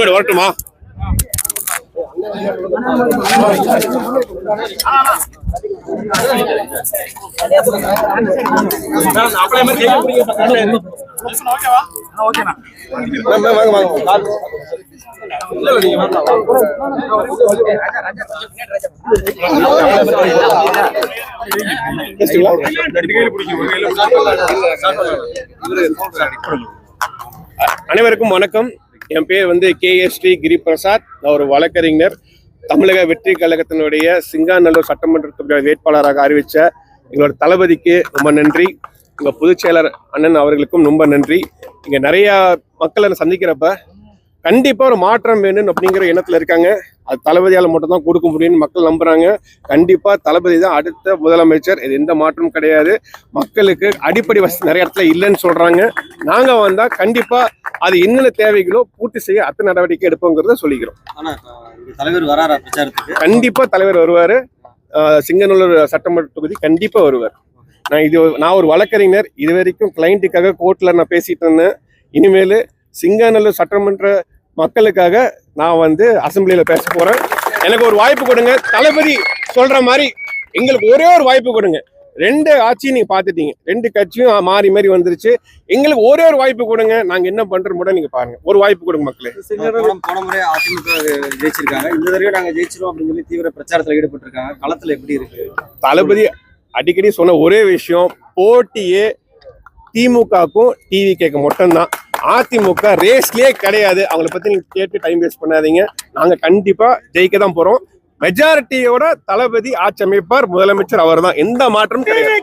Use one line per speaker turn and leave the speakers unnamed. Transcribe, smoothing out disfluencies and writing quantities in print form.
வரட்டுமா? அனைவருக்கும் வணக்கம். என் பேர் KST கிரிபிரசாத். நான் ஒரு வழக்கறிஞர். தமிழக வெற்றி கழகத்தினுடைய சிங்காநல்லூர் சட்டமன்ற வேட்பாளராக அறிவித்த எங்களோட தளபதிக்கு ரொம்ப நன்றி. எங்கள் பொதுச் செயலர் அண்ணன் அவர்களுக்கும் ரொம்ப நன்றி. இங்கே நிறையா மக்களை சந்திக்கிறப்ப கண்டிப்பாக ஒரு மாற்றம் வேணும் அப்படிங்கிற எண்ணத்தில் இருக்காங்க. அது தளபதியால் மட்டும் தான் கொடுக்க முடியும்னு மக்கள் நம்புறாங்க. கண்டிப்பாக தளபதி தான் அடுத்த முதலமைச்சர். இது எந்த மாற்றமும் கிடையாது. மக்களுக்கு அடிப்படை வசதி நிறைய இடத்துல இல்லைன்னு சொல்றாங்க. நாங்கள் வந்தால் கண்டிப்பாக அது என்னென்ன தேவைகளோ பூர்த்தி செய்ய அத்தனை நடவடிக்கை எடுப்போங்கிறத சொல்லிக்கிறோம்.
தலைவர் வராரா பிரச்சாரத்துக்கு?
கண்டிப்பா தலைவர் வருவாரு. சிங்கநல்லூர் சட்டமன்ற தொகுதி கண்டிப்பா வருவார். நான் ஒரு வழக்கறிஞர். இது வரைக்கும் கிளைண்ட்டுக்காக கோர்ட்ல நான் பேசிட்டு இருந்தேன். இனிமேல் சிங்கநல்லூர் சட்டமன்ற மக்களுக்காக நான் அசம்பிளியில பேச போறேன். எனக்கு ஒரு வாய்ப்பு கொடுங்க. தளபதி சொல்ற மாதிரி எங்களுக்கு ஒரே ஒரு வாய்ப்பு கொடுங்க. 2 ஆட்சியும் நீங்க பாத்துட்டீங்க. 2 கட்சியும் மாறி மாறி வந்துருச்சு. எங்களுக்கு ஒரே ஒரு வாய்ப்பு கொடுங்க. நாங்க என்ன பண்றோம் கூட நீங்க பாருங்க. ஒரு வாய்ப்பு கொடுங்க மக்களே.
போன முறை அதிமுக ஜெயிச்சிருக்காங்க. இந்த தடவை நாங்க ஜெயிச்சிருவோம் அப்படின்னு சொல்லி தீவிர பிரச்சாரத்துல ஈடுபட்டு இருக்காங்க. களத்துல எப்படி இருக்கு?
தளபதி அடிக்கடி சொன்ன ஒரே விஷயம், போட்டியே திமுகக்கும் டிவிகேக்கும் மட்டும்தான். அதிமுக ரேஸ்லயே கிடையாது. அவங்கள பத்தி நீங்க கேட்டு டைம் வேஸ்ட் பண்ணாதீங்க. நாங்க கண்டிப்பா ஜெயிக்க தான் போறோம். மெஜாரிட்டியோட தளபதி ஆட்சி அமைப்பார். முதலமைச்சர் அவர் தான். எந்த மாற்றமும் கிடையாது.